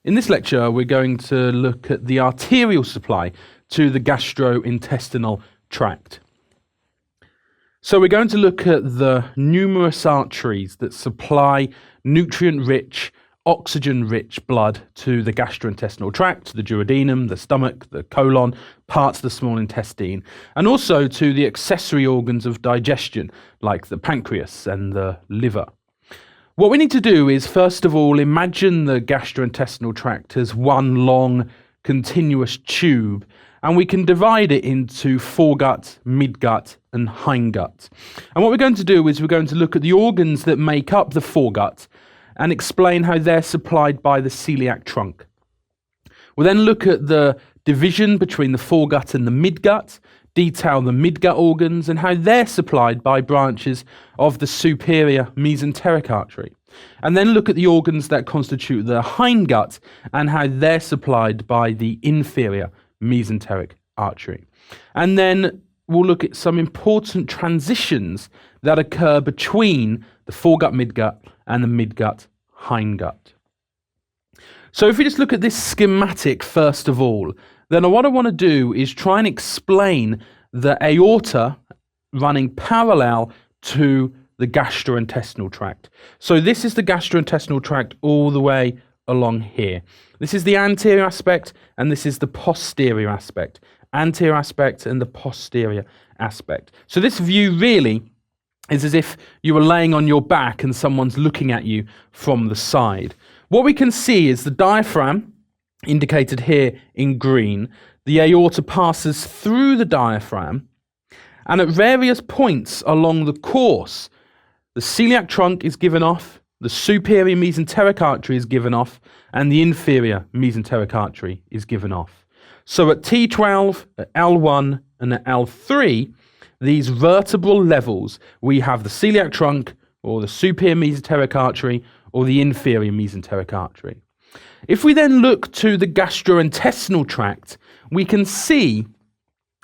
In this lecture, we're going to look at the arterial supply to the gastrointestinal tract. So we're going to look at the numerous arteries that supply nutrient-rich, oxygen-rich blood to the gastrointestinal tract, the duodenum, the stomach, the colon, parts of the small intestine, and also to the accessory organs of digestion, like the pancreas and the liver. What we need to do is, first of all, imagine the gastrointestinal tract as one long, continuous tube, and we can divide it into foregut, midgut, and hindgut. And what we're going to do is we're going to look at the organs that make up the foregut and explain how they're supplied by the celiac trunk. We'll then look at the division between the foregut and the midgut, detail the midgut organs and how they're supplied by branches of the superior mesenteric artery, and then look at the organs that constitute the hindgut and how they're supplied by the inferior mesenteric artery. And then we'll look at some important transitions that occur between the foregut midgut and the midgut hindgut. So if we just look at this schematic first of all, then what I want to do is try and explain the aorta running parallel to the gastrointestinal tract. So this is the gastrointestinal tract all the way along here. This is the anterior aspect and this is the posterior aspect. Anterior aspect and the posterior aspect. So this view really is as if you were laying on your back and someone's looking at you from the side. What we can see is the diaphragm, indicated here in green. The aorta passes through the diaphragm, and at various points along the course, the celiac trunk is given off, the superior mesenteric artery is given off, and the inferior mesenteric artery is given off. So at T12, at L1, and at L3, these vertebral levels, we have the celiac trunk, or the superior mesenteric artery, or the inferior mesenteric artery. If we then look to the gastrointestinal tract, we can see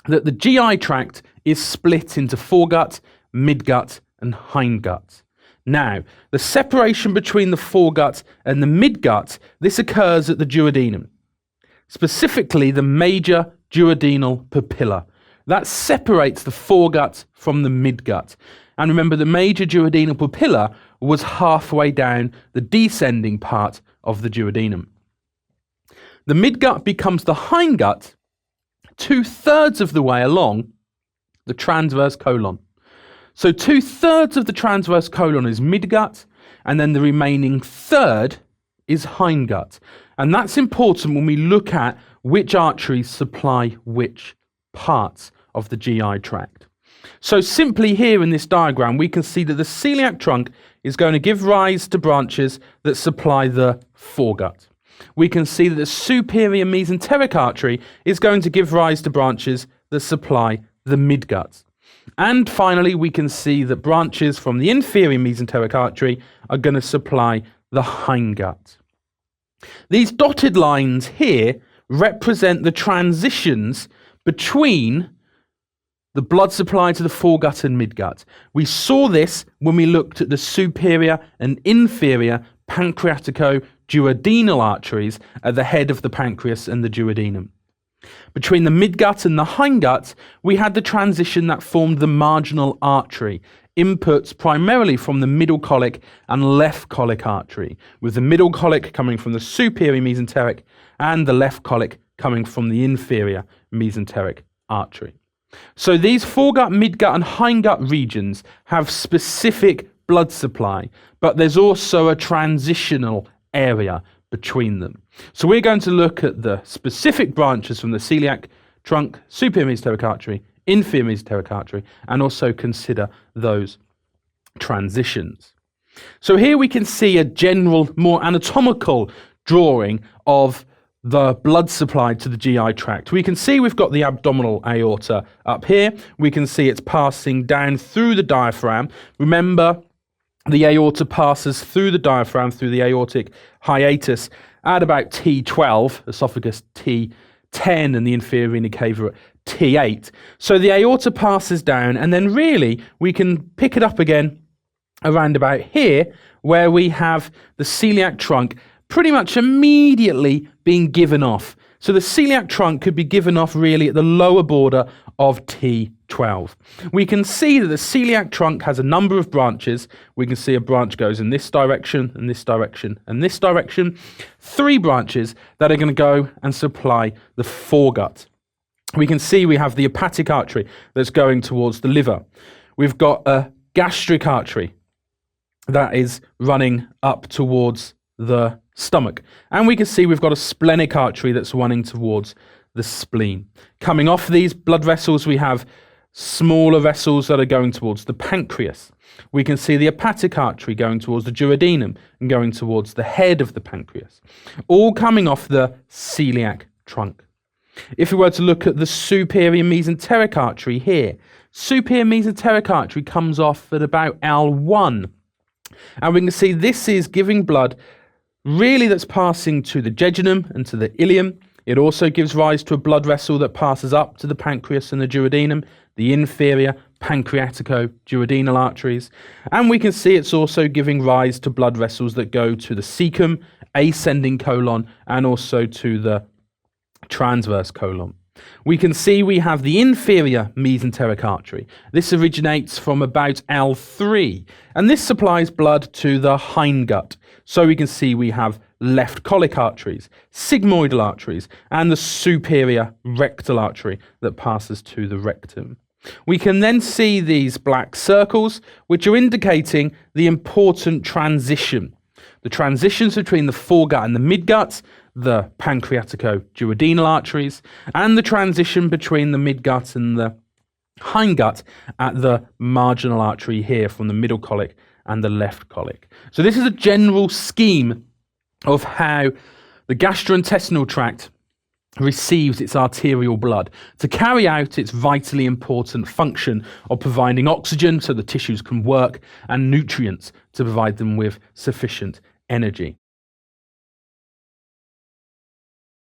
that the GI tract is split into foregut, midgut, and hindgut. Now, the separation between the foregut and the midgut, this occurs at the duodenum, specifically the major duodenal papilla. That separates the foregut from the midgut. And remember, the major duodenal papilla was halfway down the descending part of the duodenum. The midgut becomes the hindgut 2/3 of the way along the transverse colon. So 2/3 of the transverse colon is midgut, and then the remaining third is hindgut. And that's important when we look at which arteries supply which parts of the GI tract. So simply here in this diagram, we can see that the celiac trunk is going to give rise to branches that supply the foregut. We can see that the superior mesenteric artery is going to give rise to branches that supply the midgut. And finally, we can see that branches from the inferior mesenteric artery are going to supply the hindgut. These dotted lines here represent the transitions between the blood supply to the foregut and midgut. We saw this when we looked at the superior and inferior pancreatico-duodenal arteries at the head of the pancreas and the duodenum. Between the midgut and the hindgut, we had the transition that formed the marginal artery, inputs primarily from the middle colic and left colic artery, with the middle colic coming from the superior mesenteric and the left colic coming from the inferior mesenteric artery. So these foregut, midgut, and hindgut regions have specific blood supply, but there's also a transitional area between them. So we're going to look at the specific branches from the celiac trunk, superior mesenteric artery, inferior mesenteric artery, and also consider those transitions. So here we can see a general, more anatomical drawing of the blood supply to the GI tract. We can see we've got the abdominal aorta up here. We can see it's passing down through the diaphragm. Remember, the aorta passes through the diaphragm, through the aortic hiatus at about T12, esophagus T10, and the inferior vena cava at T8. So the aorta passes down, and then really we can pick it up again around about here, where we have the celiac trunk pretty much immediately being given off. So the celiac trunk could be given off really at the lower border of T12. We can see that the celiac trunk has a number of branches. We can see a branch goes in this direction, and this direction, and this direction. 3 branches that are going to go and supply the foregut. We can see we have the hepatic artery that's going towards the liver. We've got a gastric artery that is running up towards the stomach. And we can see we've got a splenic artery that's running towards the spleen. Coming off these blood vessels, we have smaller vessels that are going towards the pancreas. We can see the hepatic artery going towards the duodenum and going towards the head of the pancreas, all coming off the celiac trunk. If we were to look at the superior mesenteric artery here, superior mesenteric artery comes off at about L1. And we can see this is giving blood really that's passing to the jejunum and to the ileum. It also gives rise to a blood vessel that passes up to the pancreas and the duodenum, the inferior pancreatico-duodenal arteries. And we can see it's also giving rise to blood vessels that go to the cecum, ascending colon, and also to the transverse colon. We can see we have the inferior mesenteric artery. This originates from about L3, and this supplies blood to the hindgut. So we can see we have left colic arteries, sigmoidal arteries, and the superior rectal artery that passes to the rectum. We can then see these black circles, which are indicating the important transition. The transitions between the foregut and the midgut, the pancreatico-duodenal arteries, and the transition between the midgut and the hindgut at the marginal artery here from the middle colic and the left colic. So this is a general scheme of how the gastrointestinal tract receives its arterial blood to carry out its vitally important function of providing oxygen so the tissues can work and nutrients to provide them with sufficient energy.